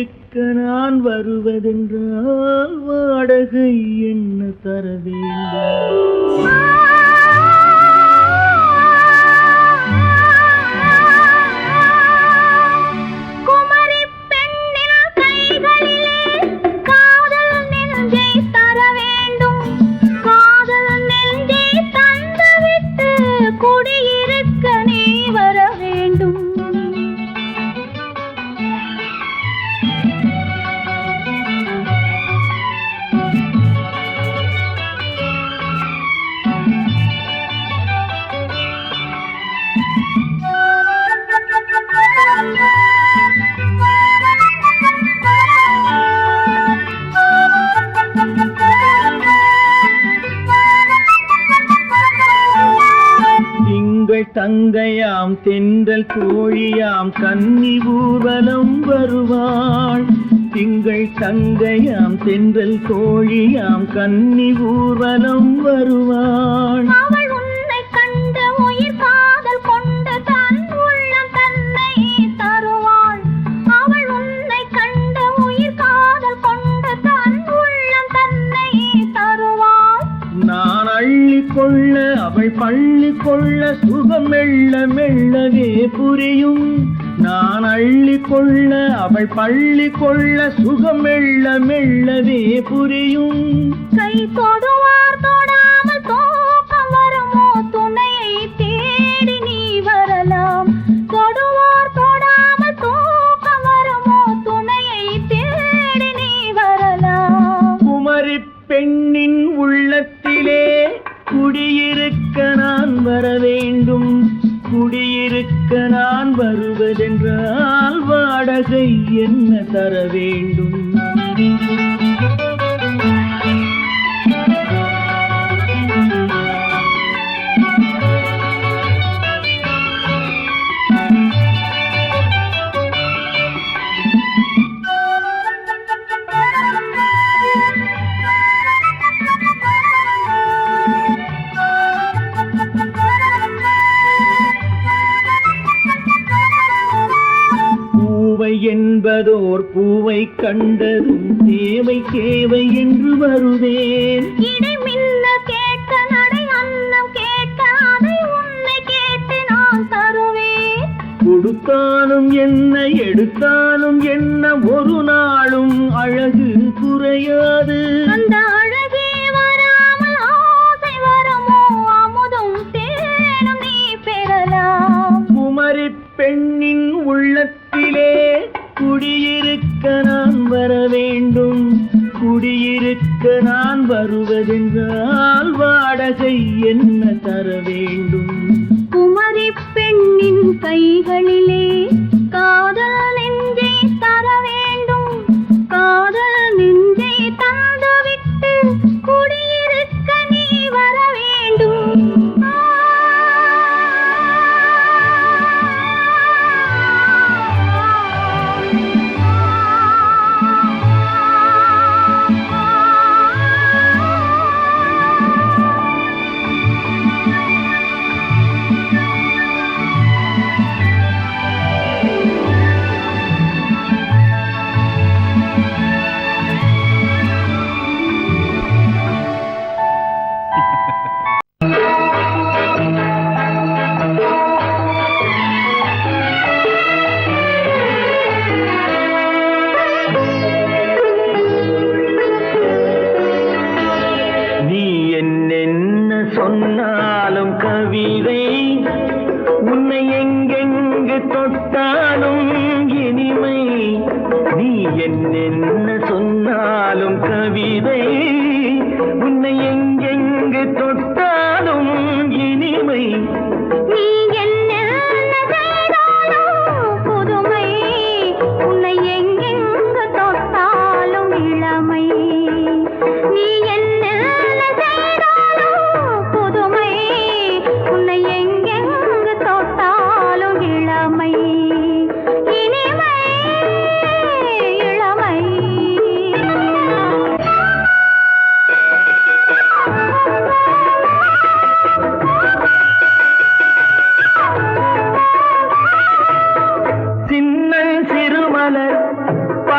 குடியிருக்க நான் வருவதென்றால் வாடகை என்ன தர வேண்டும்? தங்கையாம் தென்றல் தோழியாம் கன்னி ஊர்வலம் வருவாள். திங்கள் தங்கையாம் தென்றல் தோழியாம் கன்னி ஊர்வலம் வருவாள். அவள் உன்னை கண்ட உயிர் காதல் கொண்டு தன் உள்ளம் தன்னை தருவாள். அவள் உன்னை கண்ட உயிர் காதல் கொண்டு தன் உள்ளம் தன்னை தருவாள். நான் அள்ளிக்கொள்ள அவள் பள்ளி கொள்ள சுகம் மெல்ல மெல்லவே புரியும். நான் அள்ளிக்கொள்ள அவள் பள்ளி கொள்ள சுகம் மெல்ல மெல்லவே புரியும். கை தொடுவார் தொடாமல் தூக்கம் வருமோ? துணையை தேடி நீ வரலாம். தொடுவார் தொடாமல் தூக்கம் வருமோ? துணையை தேடி நீ வரலாம். குமரி பெண்ணின் உள்ளத்திலே குடியிருக்க நான் வர வேண்டும். குடியிருக்க நான் வருவதென்றால் வாடகை என்ன தர வேண்டும்? என்பதோர் பூவை கண்டதும் தேவை தேவை என்று வருவேன். இடை மின்ன கேட்க நடை அன்னம் கேட்க அதை உன்னை கேட்டு நான் தருவேன். கொடுத்தாலும் என்ன எடுத்தாலும் என்ன ஒரு நாளும் அழகு குறையாது. அந்த அழகே வராமல் ஆசை வருமோ? அமுதும் தேனும் நீ பெறலாம். குமரி பெண்ணின் உள்ளத்திலே குடியிருக்க நான் வர வேண்டும். குடியிருக்க நான் வருவதென்றால் வாடகை என்ன தர வேண்டும்? குமரி பெண்ணின் கைகளிலே காதல் நெஞ்சை தர வேண்டும். காதல் நெஞ்சை தந்துவிட்டு குடியிருக்க நீ வர வேண்டும்.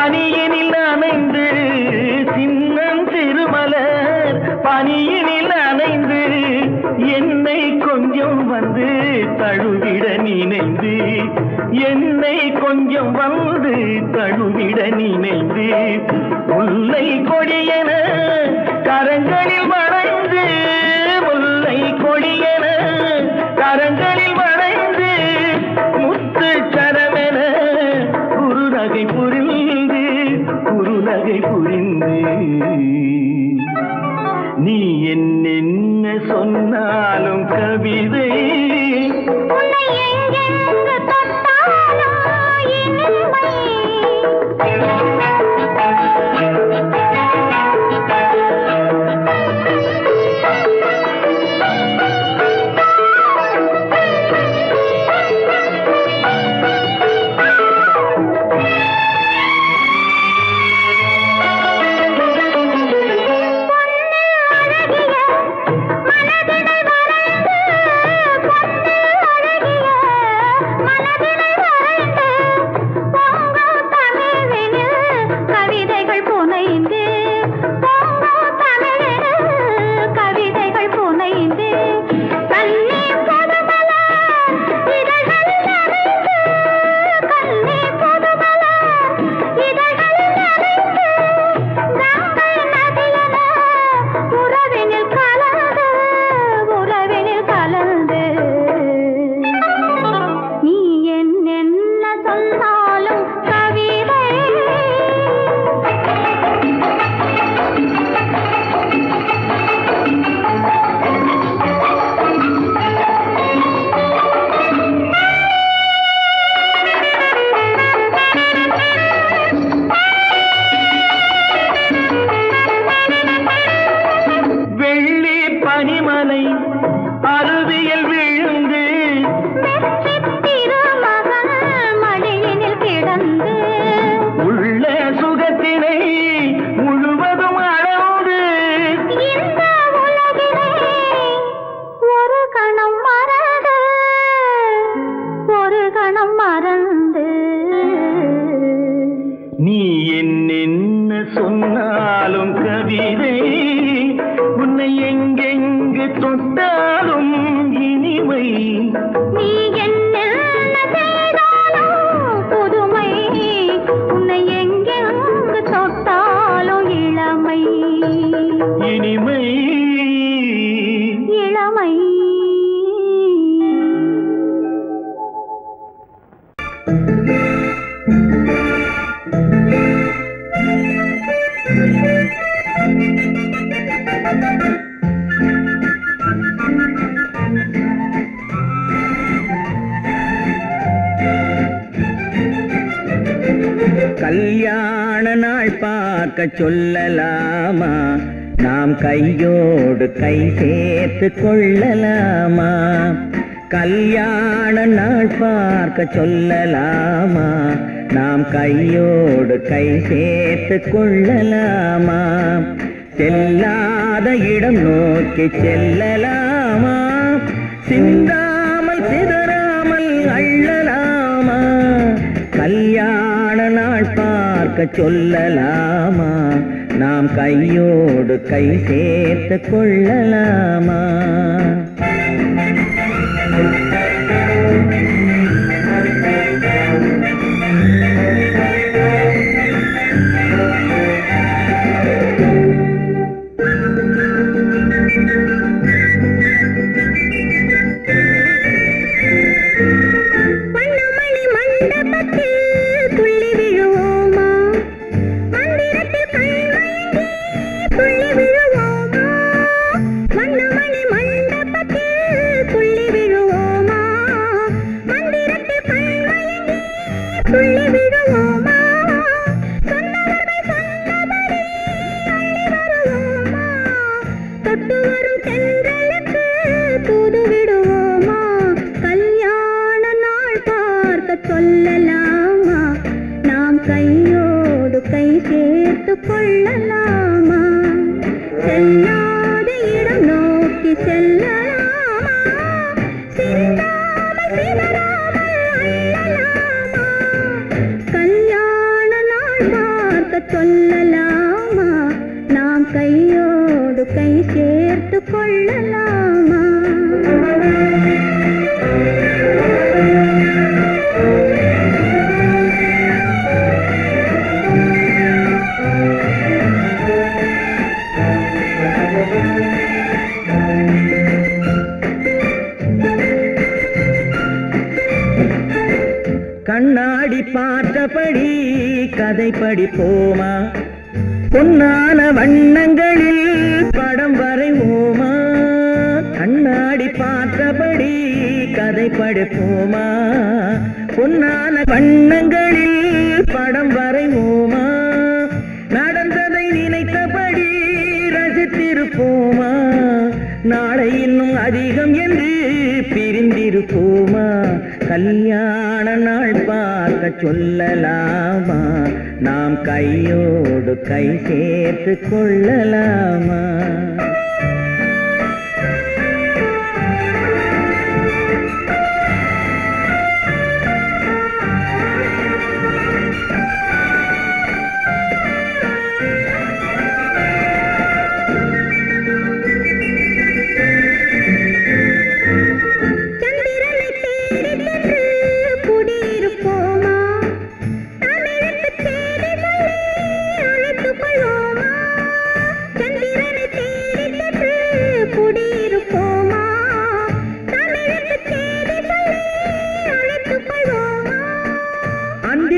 பனியினில் அணைந்து சின்னம் திருமலர் பனியினில் அணைந்து என்னை கொஞ்சம் வந்து தழுவிட நினைந்து என்னை கொஞ்சம் வந்து தழுவிட நினைந்து முல்லை கொடியன கரங்களில் வளைந்து முல்லை கொடியன கரங்களில் வளைந்து முத்து சரமென குறுநகை புரிந்து நீ என்ன சொன்னாலும் கவிதை நீ என்ன சொன்னாலும் கவிதை உன்னை எங்கெங்கு தொட்டாலும் இனிமை நீ என்ன செய்தாலும் புதுமை உன்னை எங்கெங்கு தொட்டாலும் இளமை இனிமை இளமை கல்யாண நாள் பார்க்க சொல்லலாமா நாம் கையோடு கை சேர்த்து கொள்ளலாமா கல்யாண நாள் பார்க்க சொல்லலாமா நாம் கையோடு கை சேர்த்து கொள்ளலாமா செல்லாத இடம் நோக்கி செல்லலாமா சிந்தாமல் சிதறாமல் அள்ளலாமா கல்யாண நாள் பார்க்க சொல்லலாமா நாம் கையோடு கை சேர்த்து கொள்ளலாமா சொல்லலாமா நாம் கையோடு கை சேர்த்து கொள்ளலாமா செல்லாத இடம் நோக்கி செல்லலாமா சிந்தாமல் சிதறாமல் அள்ளலாமா கல்யாண நாள் பார்க்க சொல்லலாமா நாம் கையோடு கை சேர்த்து கொள்ளலாமா கண்ணாடி பார்த்தபடி கதை படிப்போமா பொன்னான வண்ணங்களில் படம் வரைவோமா கண்ணாடி பார்த்தபடி கதை படிப்போமா பொன்னான வண்ணங்களில் படம் வரைவோமா நடந்ததை நினைத்தபடி ரசித்திருப்போமா நாளை இன்னும் அதிகம் என்று பிரிந்திருப்போமா கல்யாண நாள் பார்க்க சொல்லலாமா நாம் கையோடு கை சேர்த்து கொள்ளலாமா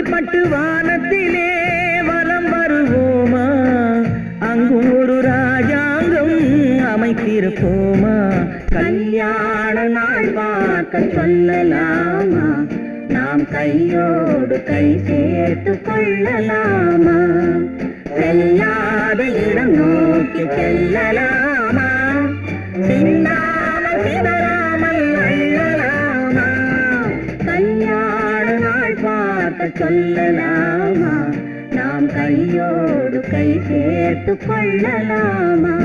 பட்டு வானத்திலே வலம் வருவோமா அங்கும் ஒரு ராஜாங்கம் அமைத்திருப்போமா கல்யாண நாள் பார்க்க சொல்லலாமா நாம் கையோடு கை சேர்த்து கொள்ளலாமா செல்லாத இடம் நோக்கி செல்லலாமா சின்னாமல் சிதறாமல் அள்ளலாமா கல்யாண நாள் பார்க்க சொல்லலாமா நாம் கையோடு கை சேர்த்து கொள்ளலாமா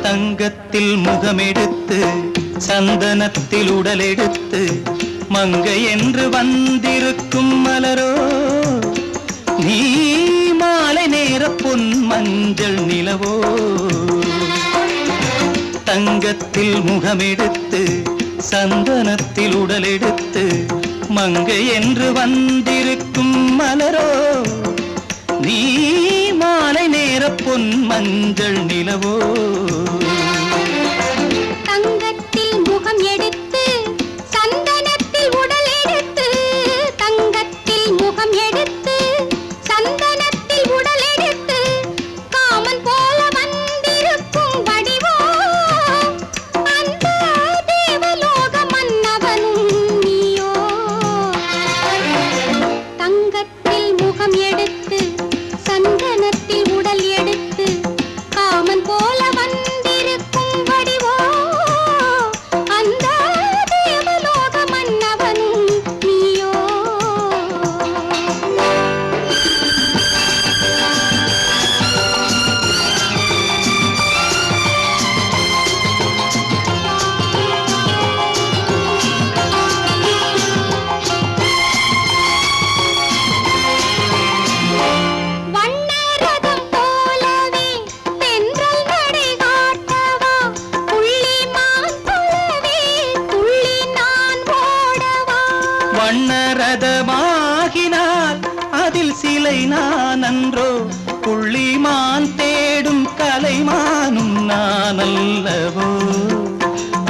தங்கத்தில் முகமெடுத்து சந்தனத்தில் உடலெடுத்து மங்கை என்று வந்திருக்கும் மலரோ நீ மாலை நேர பொன் மஞ்சள் நிலவோ தங்கத்தில் முகமெடுத்து சந்தனத்தில் உடலெடுத்து மங்கை என்று வந்திருக்கும் மலரோ நீ மாலை நேர பொன் மஞ்சள் நிலவோ தங்கத்தில் முகம் எடுத்து சந்தனத்தில் உடல் எடுத்து தங்கத்தில் முகம் எடுத்து சந்தனத்தில் உடல் எடுத்து காமன் போல வந்திருக்கும் வடிவோ அந்த தேவலோக மன்னவனும் நீயோ தங்கத்தில் முகம் எடுத்து சந்தனத்தில் உடல் எடுத்து காமன் போல வந்திருக்கும் வடிவோ அந்த தேவலோக மன்னவனும் நீயோ வண்ணரதம் போலவே தென்றல் நடை காட்டவா புள்ளிமான் போலவே துள்ளி நான் ஓடவா வண்ணரதமாகினால் அதில் சிலை நான் அன்றோ புள்ளிமான் தேடும் கலைமானும் நான் அல்லவோ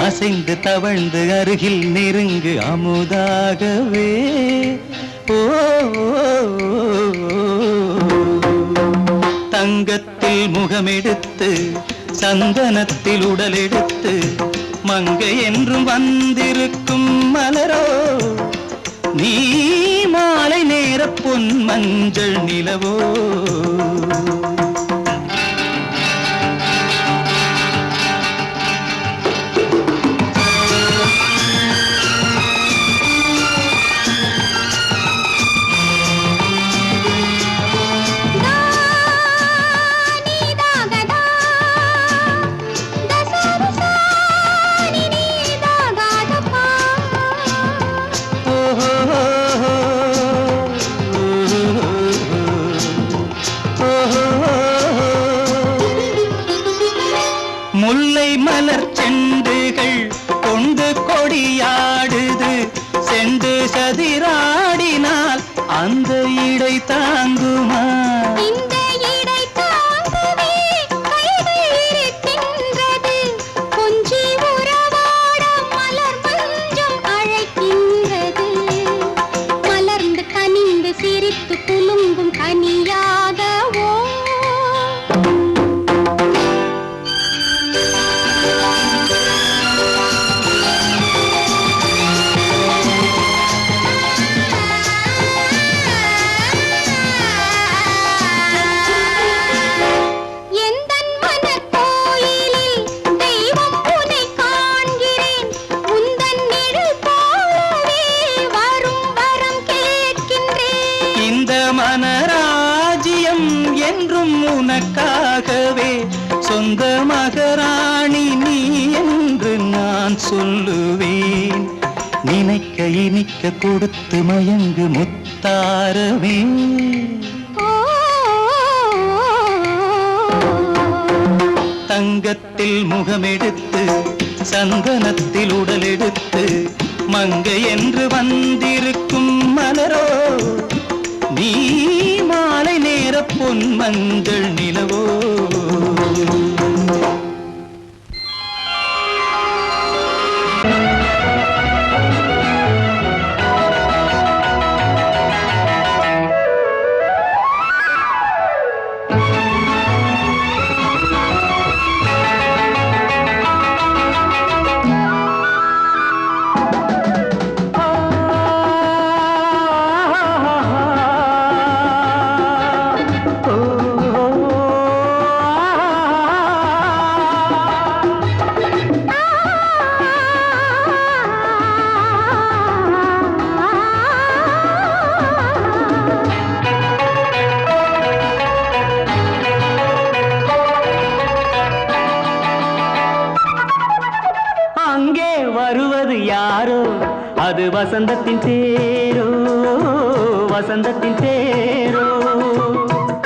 அசைந்து தவழ்ந்து அருகில் நெருங்கு அமுதாகவே ஓ தங்கத்தில் முகமெடுத்து சந்தனத்தில் உடலெடுத்து மங்கை என்றும் வந்திருக்கும் மலரோ நீ மாலை நேர பொன் மஞ்சள் நிலவோ முல்லை மலர் செண்டுகள் கொண்டு கொடியாடுது செண்டு சதிராடினால் அந்த இடை தாங்குமா இந்த இடை தாங்குவே கைகள் இருக்கின்றது கொஞ்சி உறவாட மலர் மஞ்சம் அழைக்கின்றது மலர்ந்து கனிந்து சிரித்து குலுங்கும் கனியாகவோ மனராஜ்யம் என்றும் உனக்காகவே சொந்த மகராணி நீ என்று நான் சொல்லுவேன் நினைக்க இனிக்க கொடுத்து மயங்கு முத்தாரவே தங்கத்தில் முகமெடுத்து சந்தனத்தில் உடலெடுத்து மங்கை என்று வந்திருக்கும் மலரோ நீ மாலை நேர பொன் மஞ்சள் நிலவோ வருவது யாரோ அது வசந்தத்தின் தேரோ வசந்தத்தின் தேரோ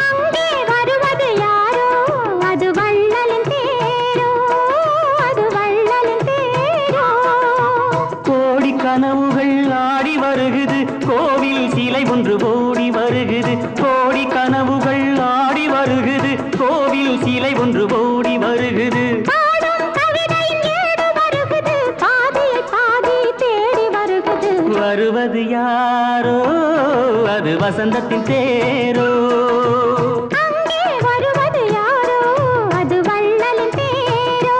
அங்கே வருவது யாரோ அது வள்ளலின் தேரோ அது வள்ளலின் தேரோ கோடி கனவுகள் ஆடி வருகுது கோவில் சிலை ஒன்று ஓடி வருகுது கோடி கனவுகள் ஆடி வருகுது கோவில் சிலை ஒன்று ஓடி வருகுது வருவது யாரோ அது வசந்தத்தின் தேரோ அங்கே வருவது யாரோ அது வள்ளலின் தேரோ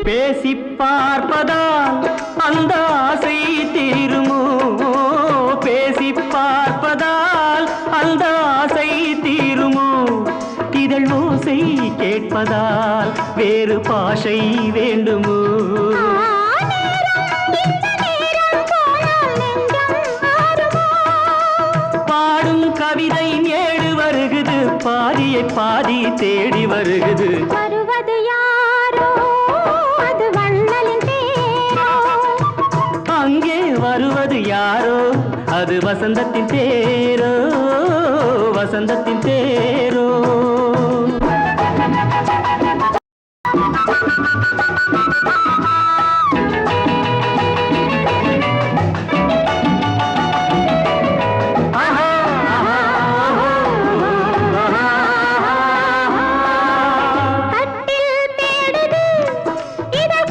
பேசி பார்ப்பதால் அந்த ஆசை தீருமோ பேசி பார்ப்பதால் அந்த ஆசை தீருமோ இதழ் ஓசை கேட்பதால் வேறு பாஷை வேண்டுமோ பாடும் கவிதை ஏடு வருகுது பாதியை பாதி தேடி வருகுது வருவது யாரோ அது வள்ளலின் தேரோ அங்கே வருவது யாரோ அது வசந்தத்தின் தேரோ வசந்தத்தின் தேரோ கட்டில் தேடுது இதழ்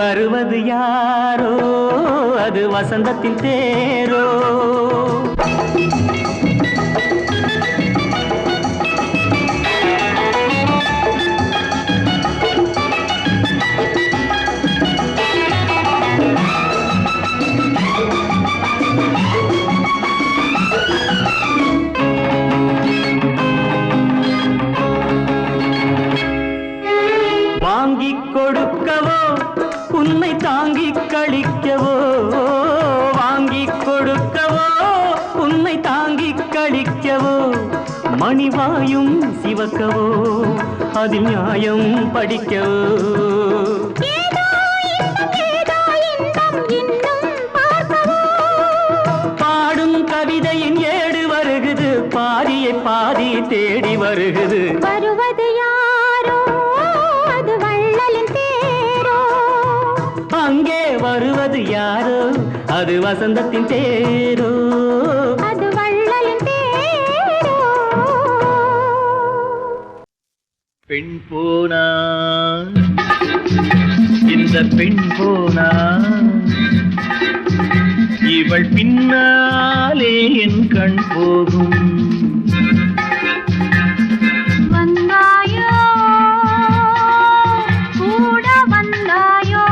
வருவது யாரோ அது வசந்தத்தின் தேரோ. வாங்கிக் கொடுக்கவோ உன்னை தாங்கிக் கழிக்கவோ, வாங்கிக் கொடுக்கவோ உன்னை தாங்கிக் கழிக்கவோ, மணிவாயும் சிவக்கவோ அதில் நியாயம் படிக்கவோ. பாடும் கவிதையின் ஏடு வருகுது, பாதியை பாதி தேடி வருகுது. வருவது யாரோ அது வள்ளலின் தேரோ. அங்கே வருவது யாரோ அது வசந்தத்தின் தேரோ. அது வள்ளலின் தேரோ. பெண் போனா இந்த பெண் போனா இவள் பின்னாலே என் கண் போகும். வந்தாயோ கூட வந்தாயோ,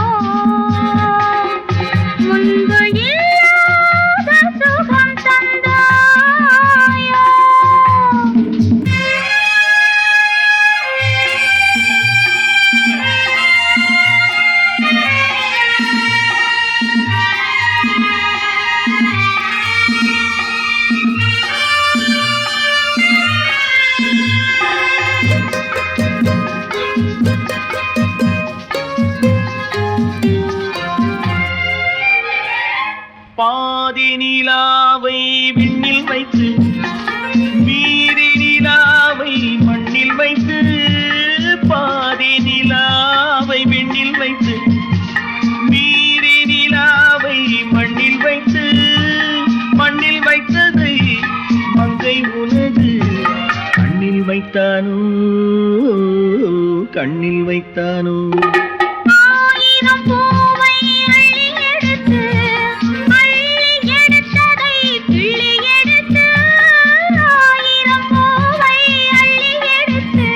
முன்பு இல்லாத சுகம் தந்தாயோ. பாதி நிலாவை விண்ணில் வைத்து மீறி நிலாவை மண்ணில் வைத்து, பாதி நிலாவை விண்ணில் வைத்து மீறி நிலாவை மண்ணில் வைத்து, மண்ணில் வைத்ததை மங்கை உனது கண்ணில் வைத்தானோ, கண்ணில் வைத்தானோ. ஆயிரம் பூவை அள்ளி எடுத்து, அள்ளி எடுத்ததை கிள்ளி எடுத்து, ஆயிரம் பூவை அள்ளி எடுத்து,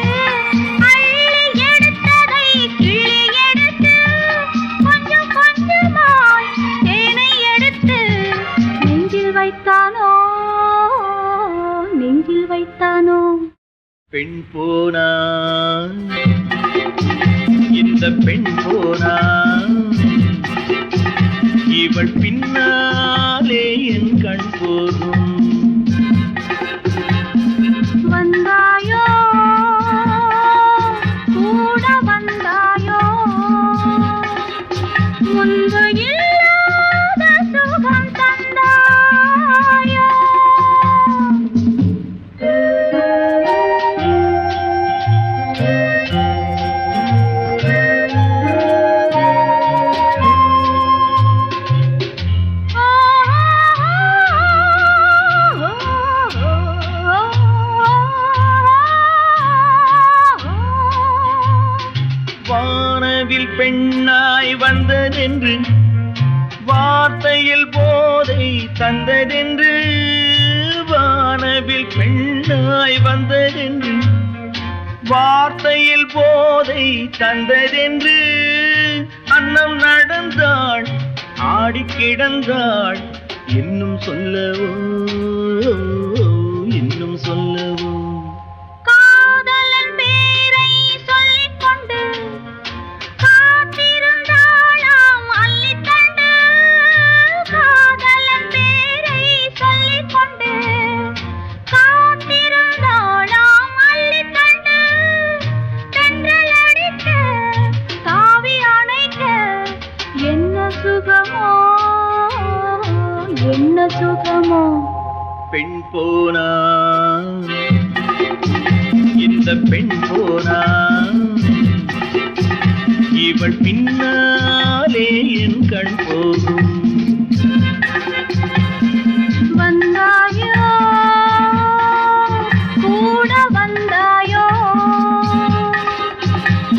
அள்ளி எடுத்ததை கிள்ளி எடுத்து, கொஞ்சம் கொஞ்சமாய் தேனை எடுத்து நெஞ்சில் வைத்தானோ, நெஞ்சில் வைத்தானோ. பெண் போனா இந்த பெண் போனா இவள் பின்னாலே என் கண் போகும். வந்தாயோ கூட வந்தாயோ, முன்பு இல்லாத சுகம் தந்தாயோ. வானவில் பெண்ணாய் வந்ததென்று, வார்த்தையில் போதை தந்ததென்று, வானவில் பெண்ணாய் வந்ததென்று, வார்த்தையில் போதை தந்ததென்று, அன்னம் நடந்தாள் ஆடி கிடந்தாள், இன்னும் சொல்லவோ இன்னும் சொல்லவோ. காதலன் பேரை சொல்லிக் கொண்டு காத்திருந்தாளாம் அள்ளித்தண்டு, காதலன் பேரை சொல்லிக் கொண்டு காத்திருந்தாளாம் அள்ளித்தண்டு, தென்றல் அடிக்க தாவி அணைக்க என்ன சுகமோ, என்ன சுகமோ. பெண் போனா இந்த பெண் போனா இவள் பின்னாலே என் கண் போகும். வந்தாயோ கூட வந்தாயோ,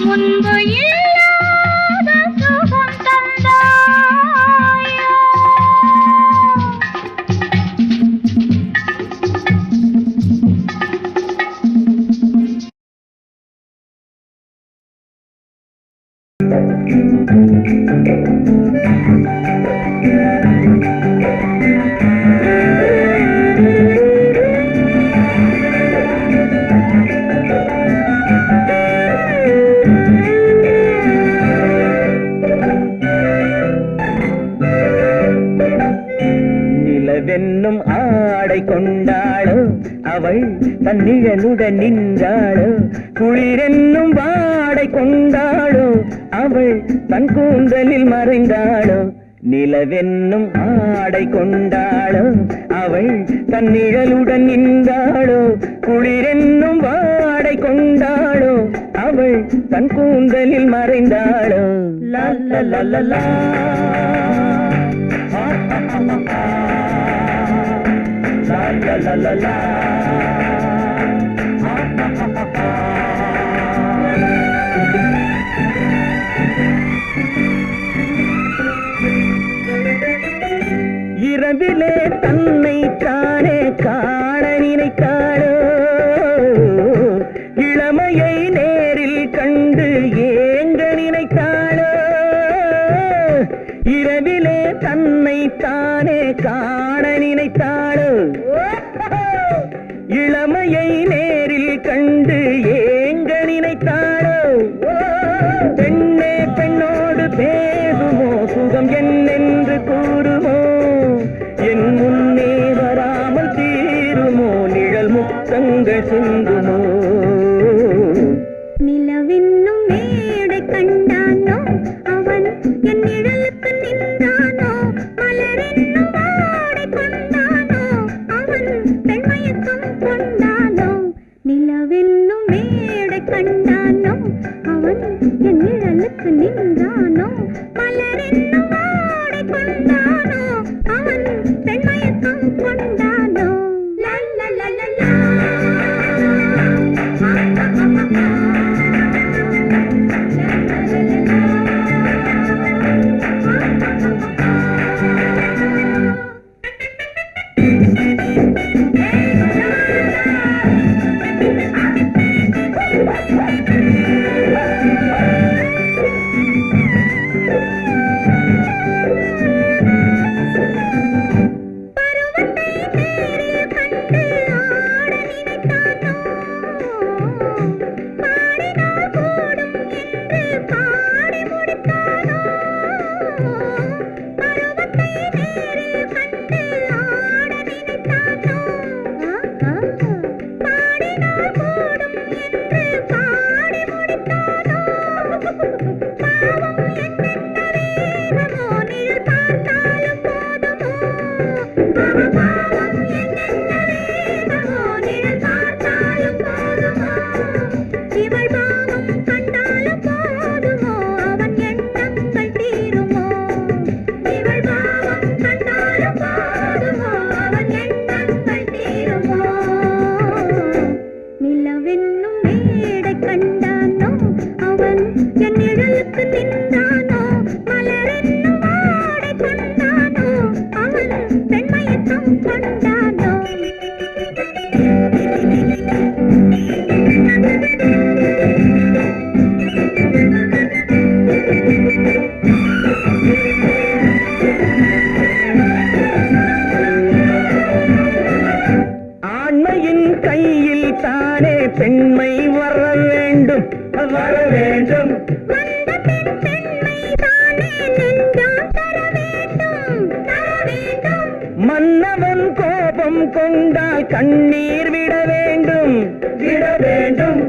முன்பு இல்லாத சுகம் நிலவென்னும் ஆடை கொண்டாளோ அவள் தன் நிழலுடன் நின்றாளோ குளிரென்னும் வாடை கொண்டாளோ அவள் தன் கூந்தலில் மறைந்தாளோ நிலவென்னும் ஆடை கொண்டாளோ அவள் தன் நிழலுடன் நின்றாளோ குளிரென்னும் வாடை கொண்டாளோ அவள் தன் கூந்தலில் மறைந்தாளோ லா லா லா லா லா. La la la la la. இரவிலே தன்னை தானே காண நினைத்தாளோ இளமையை நேரில் கண்டு ஏங்க நினைத்தாளோ இரவிலே தன்னை தானே காண நினைத்தாளோ இளமையை நேரில் கண்டு ஏங்க நினைத்தாளோ பெண்ணே பெண்ணோடு பேசுமோ சுகம் என்னென்று கூறுமோ என் முன்னே வராமல் தீருமோ நிழல் முத்தங்கள் சிந்துமோ நிலவென்னும் மேடை கண்டானோ அவன் என் நிழலுக்கு நின்றானோ மலரென்னும் வாடை கொண்டானோ அவன் பெண்மயக்கம் கொண்டானோ நிலவென்னும் மேடை கண்டானோ அவன் என் நிழலுக்கு நின்றானோ மலரென்னும் வாடை கொண்டானோ அவன் பெண்மயக்கம் கொண்டானோ லா லா லா லா லா. பெண்மை வர வேண்டும் வர வேண்டும் மன்னவன் கோபம் கொண்டால் கண்ணீர் விட வேண்டும் விட வேண்டும்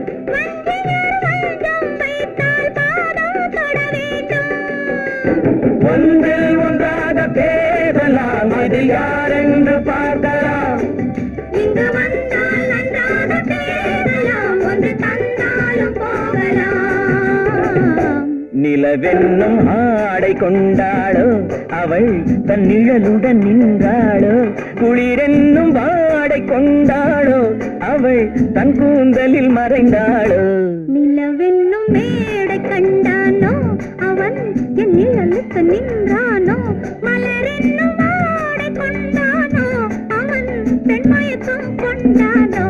ஒன்றில் ஒன்றாக பேசலாம் அது யாரென்று பார்க்கலாம் இங்கு வந்தால் நன்றாக பேசலாம் ஒன்று தந்தாலும் போகலாம் நிலவென்னும் ஆடை கொண்டாளோ அவள் தன் நிழலுடன் நின்றாளோ குளிரென்னும் வாடை கொண்டாளோ அவள் தன் கூந்தலில் மறைந்தாளோ நிலவென்னும் மேடை கண்டானோ அவன் என் நிழலுக்கு நின்றானோ மலரென்னும் வாடை கொண்டானோ அவன் பெண்மயக்கம் கொண்டானோ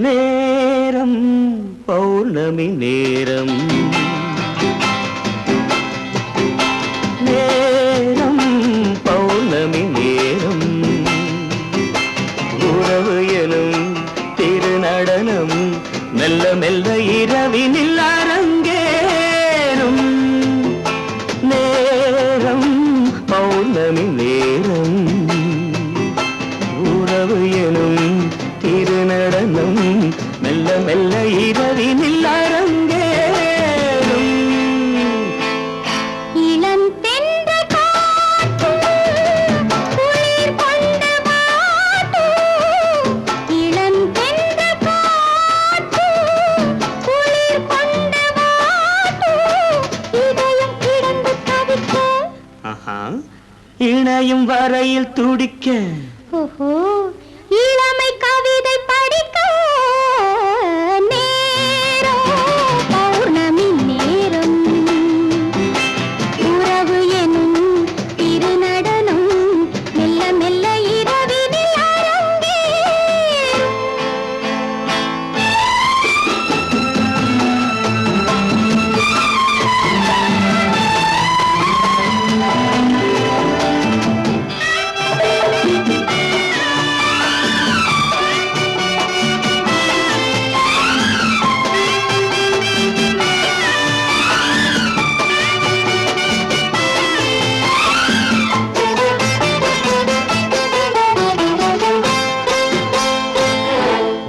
நேரம் பௌர்ணமி நேரம் நேரம் பௌர்ணமி நேரம் உறவு எனும் திருநடனம் மெல்ல மெல்ல இரவினில் அரங்கேறும் நேரம் பௌர்ணமி நேரம் உறவு எனும் திருநடனம் மெல்ல மெல்ல இரவினில் அரங்கேறும் இளம் தென்றல் காற்று குளிர் கொண்டு வாட்டும் இளம் தென்றல் காற்று குளிர் கொண்டு வாட்டும் இதயம் கிடந்து தவிக்க இணையும் வரையில் துடிக்க ஓஹோ இளமை கவிதை படிக்க நேரம் பௌர்ணமி நேரம் உறவு எனும் திருநடனம் மெல்ல மெல்ல இரவினில் அரங்கேறும்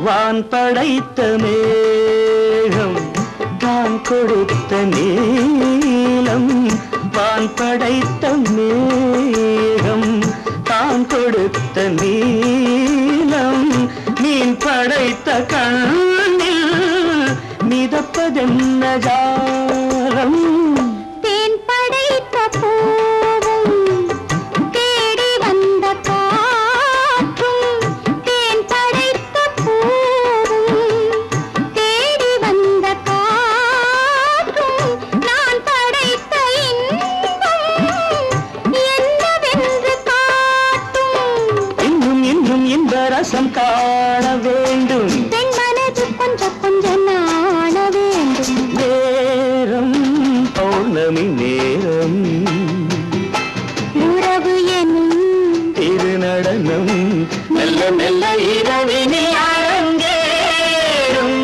வான் படைத்த மேகம் தான் கொடுத்த நீலம் வான் படைத்த மேகம் தான் கொடுத்த நீலம் மீன் படைத்த கண்ணில் மிதப்பதென்ன ஜாலம் தேன் படைத்த பூவும் தேடி வந்த காற்றும் தேன் படைத்த பூவும் தேடி வந்த காற்றும் நான் படைத்த இன்பம் என்னவென்று காட்டும் இன்னும் இன்னும் இந்த ரசம் காண வேண்டும் பெண் மனது கொஞ்சம் கொஞ்சம் நாண வேண்டும் நேரம் பௌர்ணமி நேரம் உறவு எனும் திருநடனம் மெல்ல மெல்ல இரவினில் அரங்கேறும்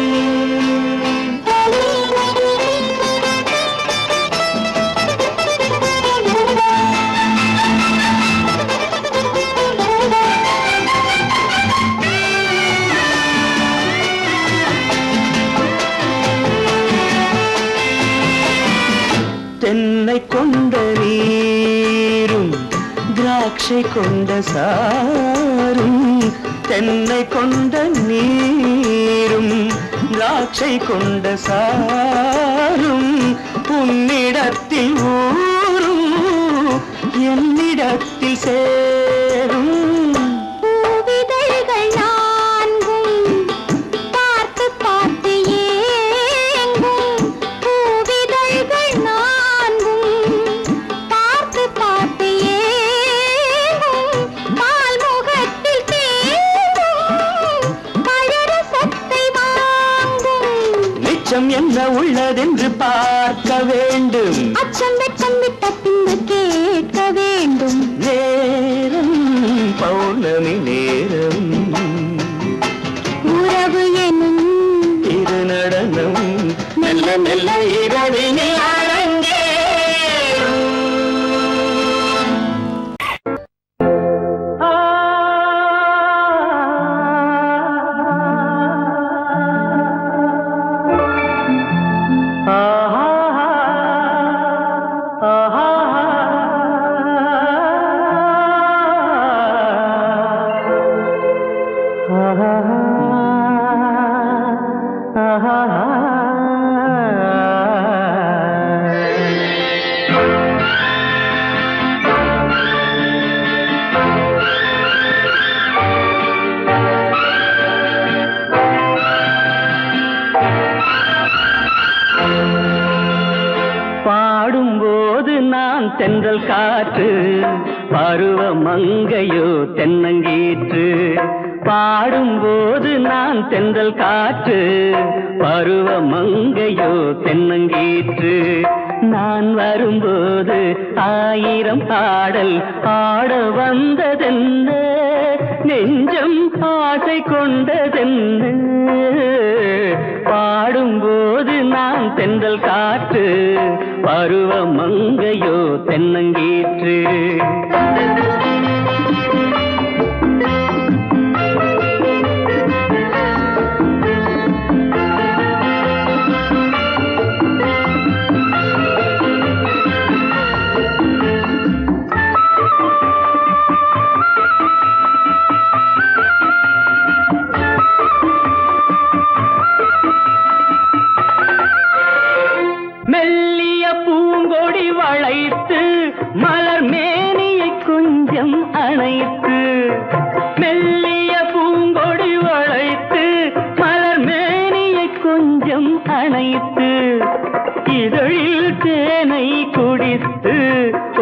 தென்னை கொண்ட நீரும் திராட்சை கொண்ட சாரும் தென்னை கொண்ட நீரும் திராட்சை கொண்ட சாரும் உன்னிடத்தில் ஊரும் என்னிடத்தில் சேரும் பூவிதழ்கள் நான்கும் பார்த்து பார்த்து ஏங்கும் பூவிதழ்கள் நான்கும் பார்த்து பார்த்து ஏங்கும் பால் முகத்தில் தேங்கும் பழரசத்தை வாங்கும் மிச்சம் என்ன உள்ளதென்று பார்க்க வேண்டும் அச்சம் வெச்சம் விட்ட பின்பு கேட்க வேண்டும் நேரம் பௌர்ணமி நேரம் உறவு எனும் திருநடனம் மெல்ல மெல்ல இரவினில் அரங்கேறும் பாடும்போது நான் தென்றல் காற்று பருவ மங்கையோ தென்னங்கீற்று பாடும்போது நான் தென்றல் காற்று, பருவ மங்கையோ தென்னங்கீற்று. நான் வரும்போது ஆயிரம் பாடல் ஆட வந்ததென்ன, நெஞ்சம் ஆசை கொண்டதென்ன. பாடும்போது நான் தென்றல் காற்று, பருவ மங்கையோ தென்னங்கீற்று. மெல்லிய பூங்கொடி வளைத்து மலர் மேனியை கொஞ்சம் அணைத்து, மெல்லிய பூங்கொடி வளைத்து மலர் மேனியை கொஞ்சம் அணைத்து, இதழில் தேனை குடித்து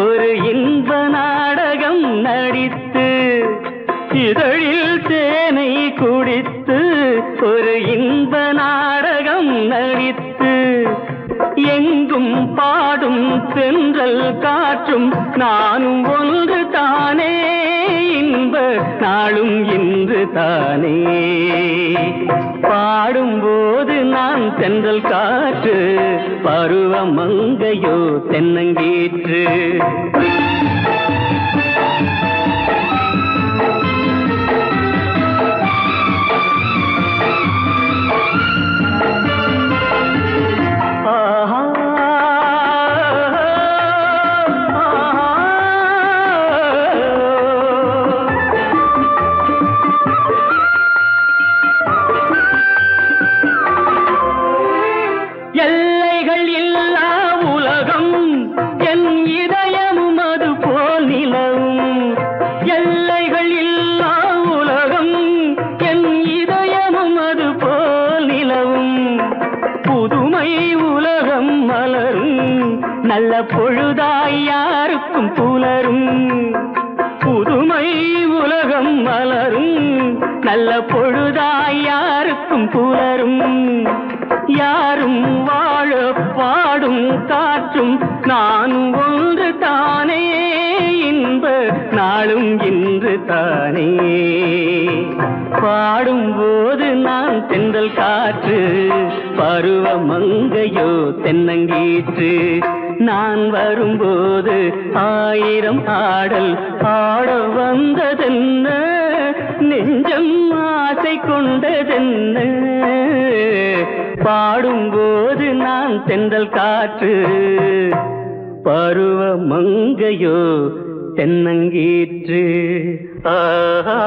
ஒரு இன்ப நாடகம் நடித்து, இதழில் தேனை குடித்து ஒரு இன்ப நாடகம் நடித்து, எங்கும் பாடும் தென்றல் காற்றும் நானும் ஒன்று தானே, இன்ப நாளும் இன்று தானே. பாடும்போது நான் தென்றல் காற்று, பருவ மங்கையோ தென்னங்கீற்று. எல்லைகள் இல்லா உலகம் என் இதயமும் அது போல் நிலவும், எல்லைகள் இல்லா உலகம் என் இதயமும் அது போல் நிலவும். புதுமை உலகம் மலரும் நல்ல பொழுதாய் யாருக்கும் புலரும், புதுமை உலகம் மலரும் நல்ல பொழுதாய் யாருக்கும் புலரும். யாரும் வாழ பாடும் காற்றும் நானும் ஒன்று தானே, இன்ப நாளும் இன்று தானே. பாடும்போது நான் தென்றல் காற்று, பருவ மங்கையோ தென்னங்கீற்று. நான் வரும்போது ஆயிரம் ஆடல் ஆட வந்ததென்ன, நெஞ்சம் ஆசை கொண்டதென்ன. பாடும்போது நான் தென்றல் காற்று, பருவ மங்கையோ தென்னங்கீற்று. ஆஹா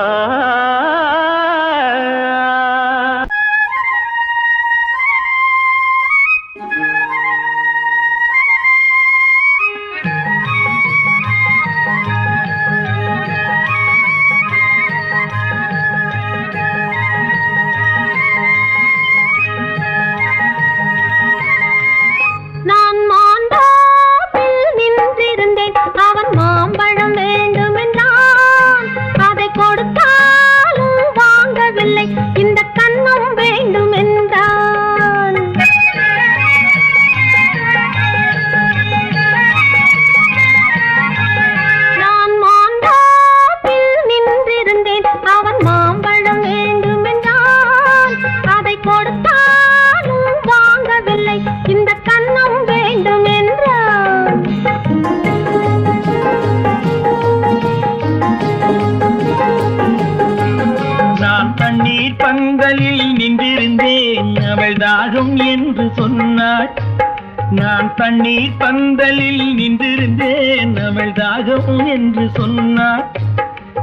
நான் தண்ணீர் பந்தலில் நின்றிருந்தேன், அவள் தாகம் என்று சொன்னாள்.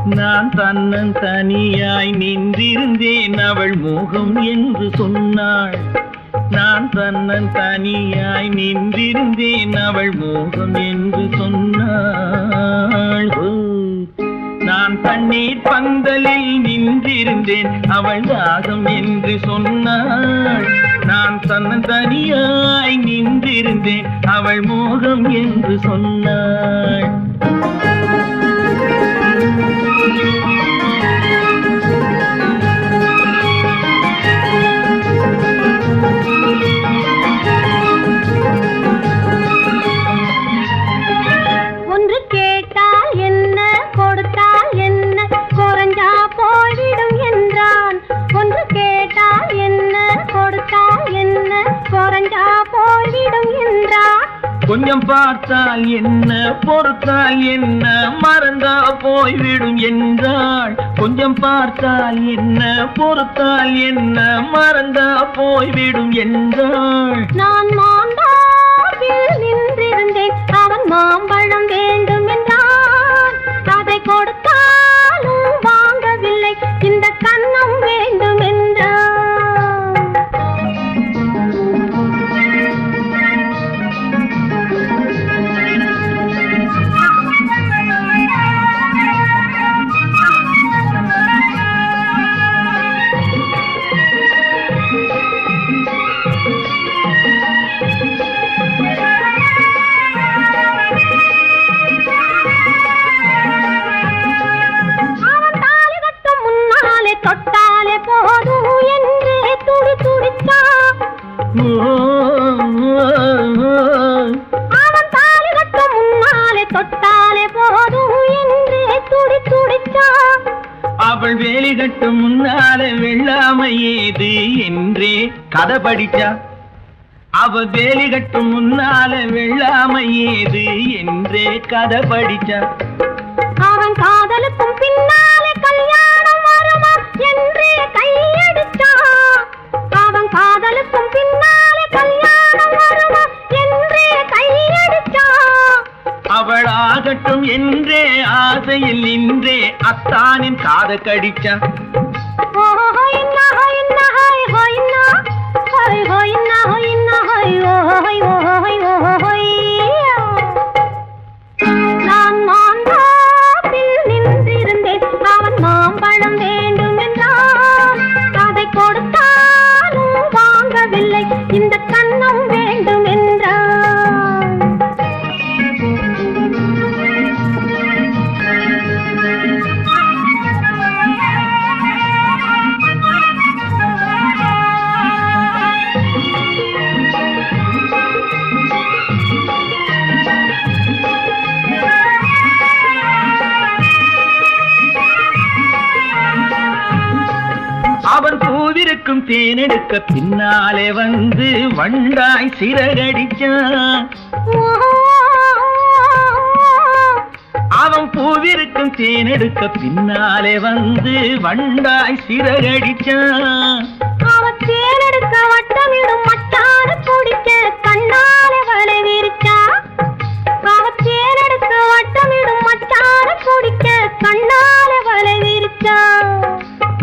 நான் தன்னன் தனியாய் நின்றிருந்தேன், அவள் மோகம் என்று சொன்னாள். நான் தன்னன் தனியாய் நின்றிருந்தேன், அவள் மோகம் என்று சொன்னாள். நான் தண்ணீர் பந்தலில் நின்றிருந்தேன், அவள் தாகம் என்று சொன்னாள். நான் தன்னன் தனியாய் நின்றிருந்தேன், அவள் மோகம் என்று சொன்னாள். கொஞ்சம் பார்த்தால் என்ன பொறுத்தால் என்ன மறந்தா போய்விடும் என்றாள். கொஞ்சம் பார்த்தால் என்ன பொறுத்தால் என்ன மறந்தா போய்விடும் என்றாள். நான் மாந்தாவில் நின்றிருந்தேன், அவன் மாம்பழம் வேண்டும் என்றான். அதை கொடுத்தாலும் வாங்கவில்லை, இந்த கன்னம் வேண்டும் என்றான். தொட்டாலே போதும் என்றே துடி துடித்தான். அவன் தாலி கட்டும் முன்னாலே தொட்டாலே போதும் என்றே துடி துடித்தான். அவள் வேலி கட்டும் முன்னாலே வெள்ளாமை ஏது என்றே கதை படிச்சா. அவள் வேலி கட்டும் முன்னாலே வெள்ளாமை ஏது என்றே கதை படிச்சா. அவன் காதலுக்கும் பின்னாலே கல்யாணம் வருமா என்றே கையடிச்சான். அவன் காதலுக்கும் பின்னாலே கல்யாணம் வருமா என்றே கையடிச்சான். அவள் ஆகட்டும் என்றே ஆசையில் நின்றே அத்தானின் காத கடிச்சா. நான் மாந்தாப்பில் நின்றிருந்தேன், அவன் மாம்பழம் வேண்டும் என்றான். அதை கொடுத்தாலும் வாங்கவில்லை, இந்த கன்னம் வேண்டும் என்றான். அவன் பூவிருக்கும் தேனெடுக்க பின்னாலே வந்து வண்டாய் சிறகடிச்சான். அவன் பூவிருக்கும் தேனெடுக்க பின்னாலே வந்து வண்டாய் சிறகடிச்சான். அவன் தேனெடுக்க வட்டமிடும் மட்டான குடிக்க கண்ணாலே வலை விரிச்சா. அவன் தேனெடுக்க வட்டமிடும் மட்டான குடிக்க கண்ணாலே வலை விரிச்சா.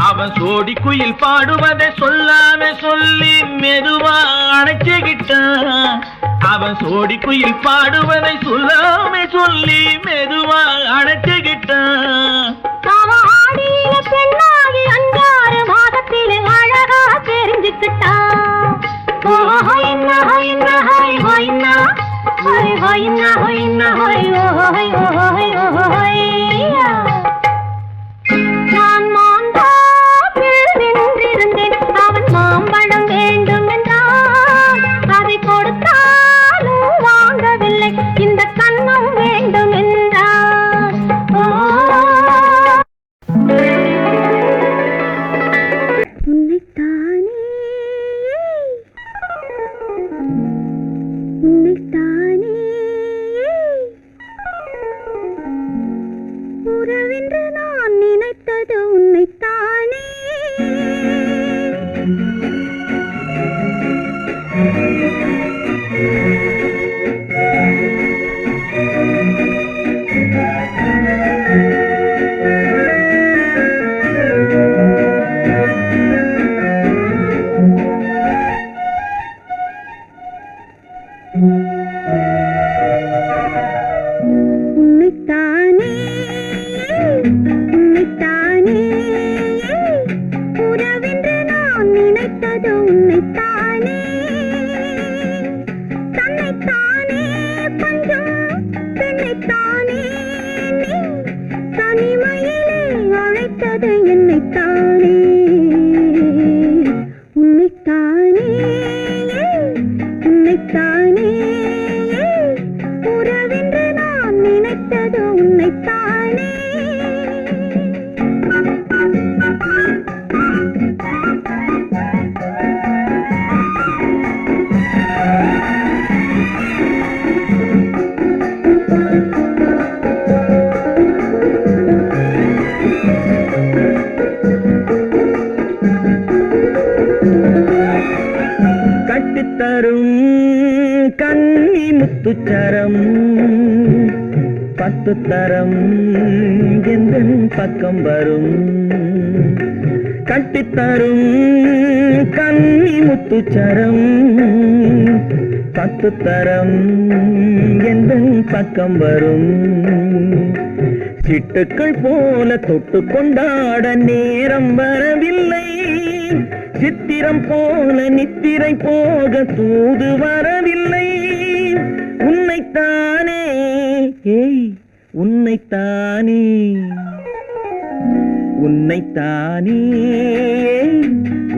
அவன் சோடி குயில் பாடுவதை சொல்லாம சொல்லி மெதுவா அணைச்சுக்கிட்டான். அவன் சோடி குயில் பாடுவதை சொல்லாம சொல்லி மெதுவா அணைச்சுக்கிட்டான். அவன் ஆடியில பெண்ணாகி 5-6 மாதத்திலே அழகா தெரிஞ்சுக்கிட்டான். நான் மாந்தாப்பில் நின்றிருந்தேன், அவன் மாம்பழம் வேண்டும் என்றான். அதை கொடுத்தாலும் வாங்கவில்லை, இந்த கன்னம் வேண்டும் என்றான். உன்னைத்தானே உன்னைத்தானே உறவென்று நான் நினைத்தது உன்னைத்தானே. உன்னைத்தானே உன்னைத்தானே உறவென்று நான் நினைத்தது உன்னைத்தானே. தன்னைத்தானே பஞ்சம் பெண்ணைத்தானே நீ தனிமையிலே அழைத்தது என்னைத்தானே. உன்னைத்தானே உன்னைத்தானே உறவென்று நான் நினைத்தது உன்னைத்தானே. முத்துச்சரம் 10 தரம் எந்த பக்கம் வரும் கட்டித்தரும் கன்னி முத்துச்சரம் 10 தரம் எந்த பக்கம் வரும் சிட்டுக்கள் போல தொட்டு கொண்டாட நேரம் வரவில்லை சித்திரம் போல நித்திரை போக தூது வரவில்லை உன்னைத்தானே ஏய் உன்னைத்தானே உன்னைத்தானே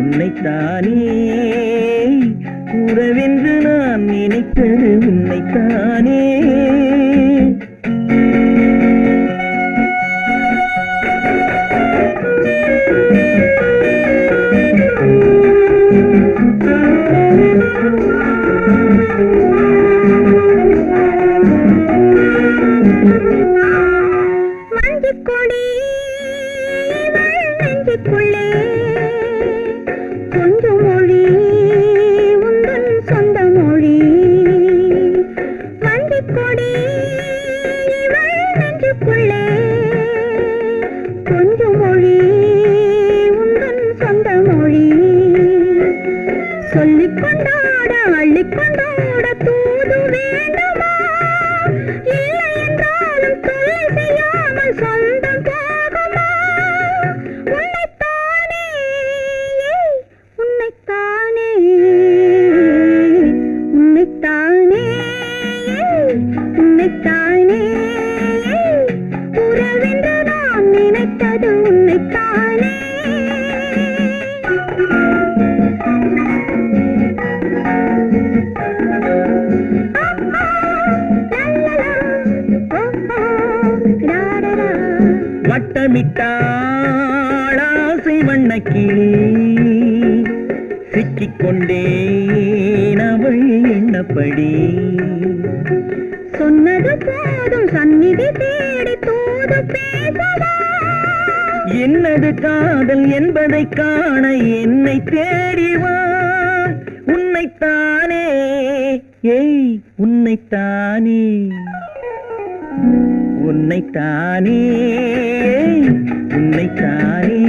உன்னைத்தானே கூறவென்று நான் நினைத்தது உன்னைத்தானே கொஞ்சம் மொழி உந்தன் சொந்த மொழி மஞ்சிக்கொடி இவள் நெஞ்சுக்குள்ளே கொஞ்சம் மொழி உந்தன் சொந்த மொழி சொல்லிக் கொண்டாட அள்ளிக் கொண்டாட தூது வேண்டுமா இல்லை என்றாலும் தொல்லை செய்யாமல் சொந்தம் போகுமா உன்னைத்தானே உன்னைத்தானே உன்னைத்தானே உன்னைத்தானே உறவென்று நான் நினைத்தது உன்னைத்தானே வட்டமிட்டாளாசை வண்ணக்கிளி சிக்கிக்கொண்டேன் அவள் எண்ணப்படி சொன்னது போதும் சந்நிதி தேடி தூது பேசவா என்னது காதல் என்பதை காண என்னை தேடிவா உன்னைத்தானே ஏய் உன்னைத்தானே உன்னைத்தானே உன்னைத்தானே